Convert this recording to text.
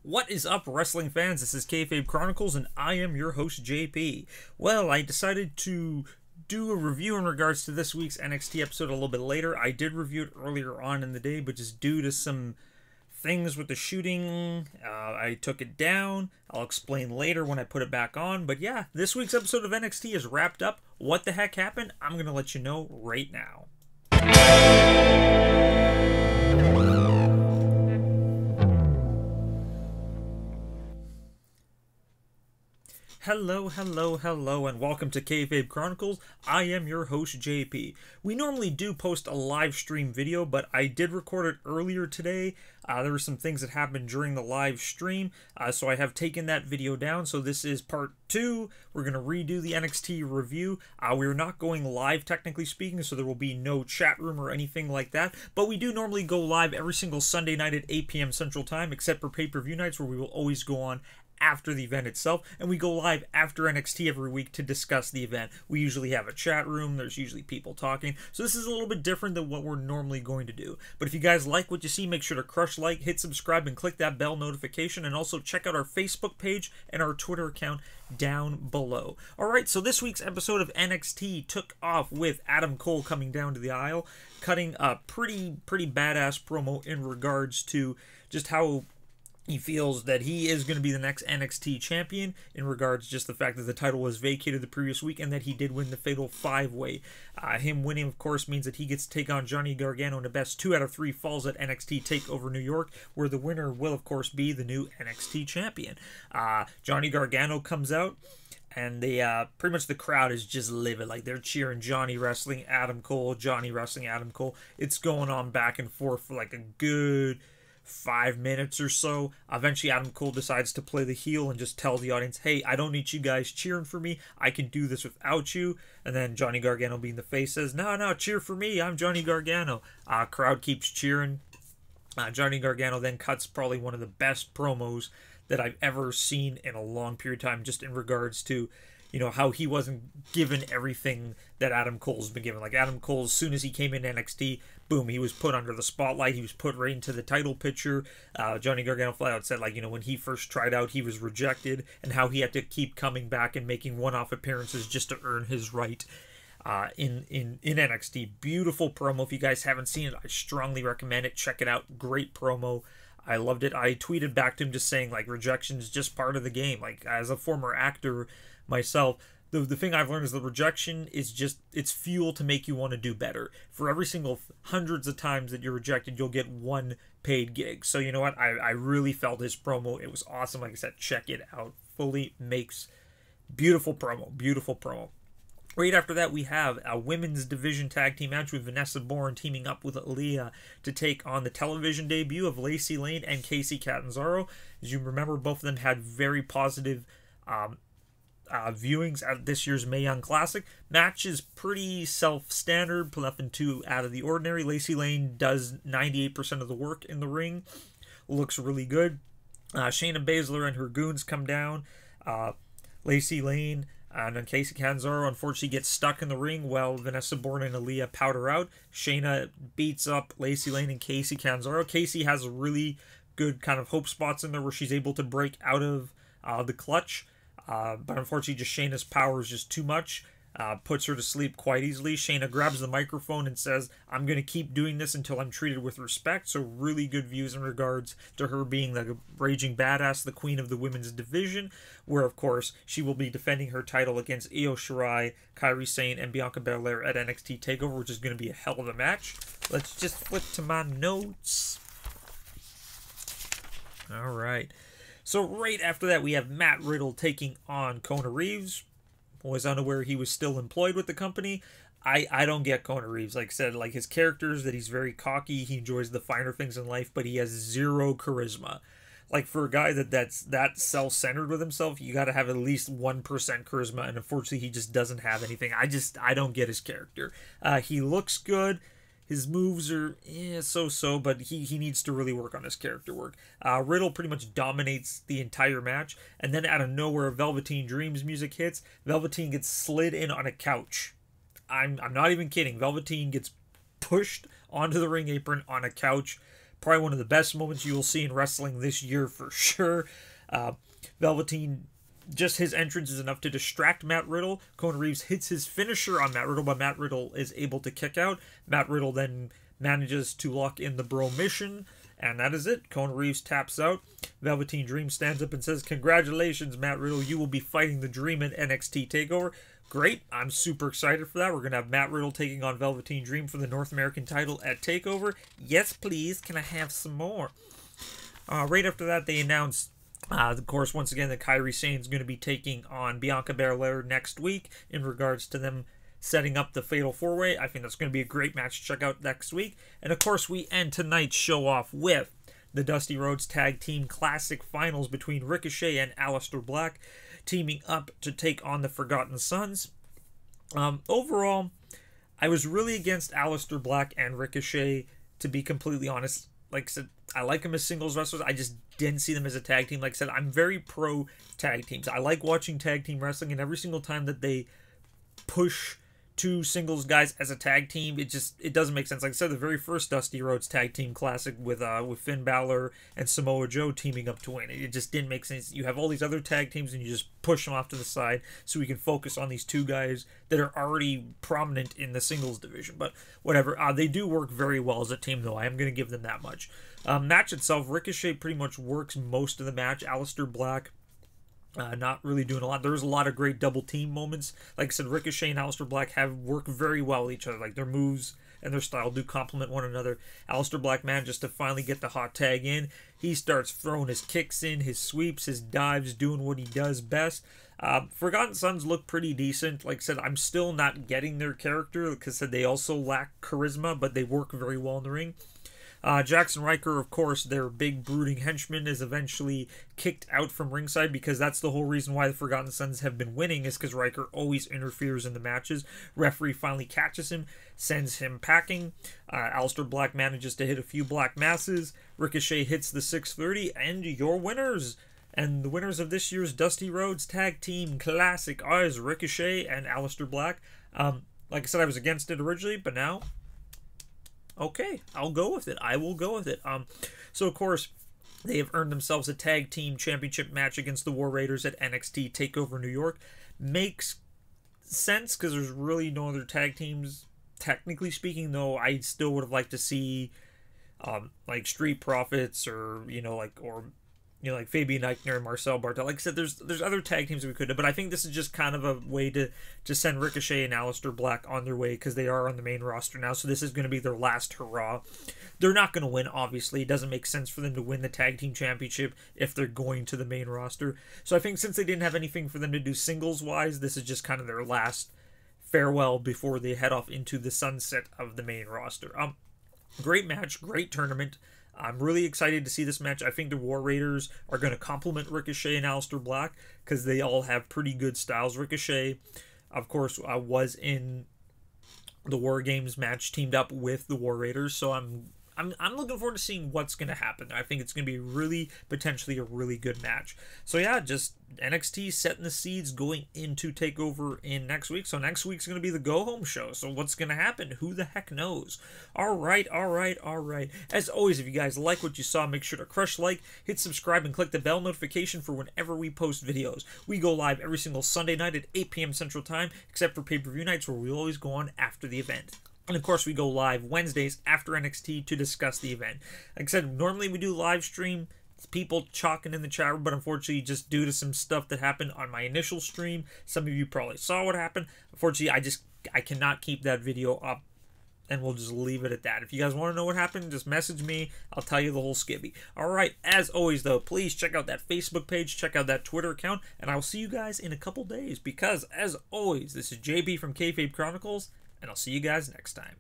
What is up, wrestling fans? This is Kayfabe Chronicles, and I am your host, JP. Well, I decided to do a review in regards to this week's NXT episode a little bit later. I did review it earlier on in the day, but just due to some things with the shooting, I took it down. I'll explain later when I put it back on. But yeah, this week's episode of NXT is wrapped up. What the heck happened? I'm going to let you know right now. Hello, and welcome to Kayfabe Chronicles. I am your host, JP. We normally do post a live stream video, but I did record it earlier today. There were some things that happened during the live stream, so I have taken that video down. So this is part 2. We're going to redo the NXT review. We're not going live, technically speaking, so there will be no chat room or anything like that. But we do normally go live every single Sunday night at 8 p.m. Central Time, except for pay-per-view nights, where we will always go on after the event itself, and we go live after NXT every week to discuss the event. We usually have a chat room, there's usually people talking, so this is a little bit different than what we're normally going to do. But if you guys like what you see, make sure to crush like, hit subscribe, and click that bell notification, and also check out our Facebook page and our Twitter account down below. Alright, so this week's episode of NXT took off with Adam Cole coming down to the aisle, cutting a pretty badass promo in regards to just how he feels that he is going to be the next NXT champion, in regards to just the fact that the title was vacated the previous week and that he did win the Fatal 5-Way. Him winning, of course, means that he gets to take on Johnny Gargano in the best 2 out of 3 falls at NXT TakeOver New York, where the winner will, of course, be the new NXT champion. Johnny Gargano comes out, and they pretty much the crowd is just livid. Like, they're cheering Johnny wrestling Adam Cole, Johnny wrestling Adam Cole. It's going on back and forth for like a good 5 minutes or so. Eventually Adam Cole decides to play the heel and just tell the audience, hey, I don't need you guys cheering for me, I can do this without you. And then Johnny Gargano, being the face, says, no, cheer for me, I'm Johnny Gargano. Crowd keeps cheering. Johnny Gargano then cuts probably one of the best promos that I've ever seen in a long period of time, just in regards to, you know, how he wasn't given everything that Adam Cole's been given. Like, Adam Cole, as soon as he came in NXT, boom, he was put under the spotlight. He was put right into the title picture. Johnny Gargano flat out said, like, you know, when he first tried out, he was rejected, and how he had to keep coming back and making one-off appearances just to earn his right in NXT. Beautiful promo. If you guys haven't seen it, I strongly recommend it. Check it out. Great promo. I loved it. I tweeted back to him just saying, like, rejection is just part of the game. Like, as a former actor myself, the thing I've learned is the rejection is just, it's fuel to make you want to do better. For every single hundreds of times that you're rejected, you'll get one paid gig. So you know what? I really felt his promo. It was awesome. Like I said, check it out. Fully makes beautiful promo. Right after that, we have a women's division tag team match with Vanessa Bourne teaming up with Aaliyah to take on the television debut of Lacey Lane and Kacy Catanzaro. As you remember, both of them had very positive viewings at this year's Mae Young Classic. Match is pretty self-standard, nothing too out of the ordinary. Lacey Lane does 98% of the work in the ring. Looks really good. Shayna Baszler and her goons come down. Lacey Lane and then Kacy Catanzaro unfortunately gets stuck in the ring while Vanessa Bourne and Aaliyah powder out. Shayna beats up Lacey Lane and Kacy Catanzaro. Kacy has a really good kind of hope spots in there where she's able to break out of the clutch. But unfortunately, just Shayna's power is just too much. Puts her to sleep quite easily. Shayna grabs the microphone and says, I'm going to keep doing this until I'm treated with respect. So really good views in regards to her being the raging badass, the queen of the women's division, where, of course, she will be defending her title against Io Shirai, Kairi Sane, and Bianca Belair at NXT TakeOver, which is going to be a hell of a match. Let's just flip to my notes. All right. So right after that, we have Matt Riddle taking on Kona Reeves. Was unaware he was still employed with the company. I don't get Kona Reeves. Like I said, like, his character is that he's very cocky, he enjoys the finer things in life, but he has zero charisma. Like, for a guy that's that self-centered with himself, you got to have at least 1% charisma, and unfortunately he just doesn't have anything. I don't get his character. He looks good. His moves are so-so, but he needs to really work on his character work. Riddle pretty much dominates the entire match, and then out of nowhere, Velveteen Dreams music hits. Velveteen gets slid in on a couch. I'm not even kidding. Velveteen gets pushed onto the ring apron on a couch, Probably one of the best moments you will see in wrestling this year for sure. Velveteen, just his entrance is enough to distract Matt Riddle. Conan Reeves hits his finisher on Matt Riddle, but Matt Riddle is able to kick out. Matt Riddle then manages to lock in the Bro Mission, and that is it. Conan Reeves taps out. Velveteen Dream stands up and says, "Congratulations, Matt Riddle. You will be fighting the Dream at NXT TakeOver." Great. I'm super excited for that. We're going to have Matt Riddle taking on Velveteen Dream for the North American title at TakeOver. Yes, please. Can I have some more? Right after that, they announced, of course, once again, that Kairi Sane is going to be taking on Bianca Belair next week in regards to them setting up the Fatal 4-Way. I think that's going to be a great match to check out next week. And, of course, we end tonight's show off with the Dusty Rhodes Tag Team Classic Finals between Ricochet and Aleister Black, teaming up to take on the Forgotten Sons. Overall, I was really against Aleister Black and Ricochet, to be completely honest. Like I said, I like them as singles wrestlers. I just didn't see them as a tag team. Like I said, I'm very pro tag teams. I like watching tag team wrestling, and every single time that they push two singles guys as a tag team, it doesn't make sense. Like I said, the very first Dusty Rhodes Tag Team Classic with Finn Balor and Samoa Joe teaming up to win. It just didn't make sense. You have all these other tag teams and you just push them off to the side so we can focus on these two guys that are already prominent in the singles division. But whatever, they do work very well as a team, though. I am going to give them that much. Match itself, Ricochet pretty much works most of the match. Aleister Black, not really doing a lot. There's a lot of great double team moments. Like I said, Ricochet and Aleister Black have worked very well with each other. Like, their moves and their style do complement one another. Aleister Black manages to finally get the hot tag in. He starts throwing his kicks in, his sweeps, his dives, doing what he does best. Forgotten Sons look pretty decent. Like I said, I'm still not getting their character because they also lack charisma, but they work very well in the ring. Jackson Riker, of course, their big brooding henchman, is eventually kicked out from ringside because that's the whole reason why the Forgotten Sons have been winning, is because Riker always interferes in the matches. Referee finally catches him, sends him packing. Aleister Black manages to hit a few black masses. Ricochet hits the 630, and your winners. And the winners of this year's Dusty Rhodes Tag Team Classic is Ricochet and Aleister Black. Like I said, I was against it originally, but now, okay, I'll go with it. I will go with it. So, of course, they have earned themselves a tag team championship match against the War Raiders at NXT TakeOver New York. Makes sense because there's really no other tag teams, technically speaking, though I still would have liked to see like Street Profits or, like Fabian Eichner and Marcel Bartel. Like I said, there's other tag teams that we could have, but I think this is just kind of a way to send Ricochet and Aleister Black on their way because they are on the main roster now, so this is going to be their last hurrah. They're not going to win, obviously. It doesn't make sense for them to win the tag team championship if they're going to the main roster. So I think since they didn't have anything for them to do singles-wise, this is just kind of their last farewell before they head off into the sunset of the main roster. Great match, great tournament. I'm really excited to see this match. I think the War Raiders are going to complement Ricochet and Aleister Black because they all have pretty good styles. Ricochet, of course, was in the War Games match teamed up with the War Raiders, so I'm looking forward to seeing what's going to happen. I think it's going to be potentially a really good match. So yeah, just NXT setting the seeds going into TakeOver in next week. So next week's going to be the go-home show. So what's going to happen? Who the heck knows? All right. As always, if you guys like what you saw, make sure to crush like, hit subscribe, and click the bell notification for whenever we post videos. We go live every single Sunday night at 8 p.m. Central Time, except for pay-per-view nights where we always go on after the event. And of course, we go live Wednesdays after NXT to discuss the event. Like I said, normally we do live stream, people chalking in the chat room, but unfortunately, just due to some stuff that happened on my initial stream, some of you probably saw what happened. Unfortunately, I cannot keep that video up, and we'll just leave it at that. If you guys want to know what happened, just message me. I'll tell you the whole skibby. All right, as always, though, please check out that Facebook page, check out that Twitter account, and I will see you guys in a couple days because, as always, this is JB from Kayfabe Chronicles, and I'll see you guys next time.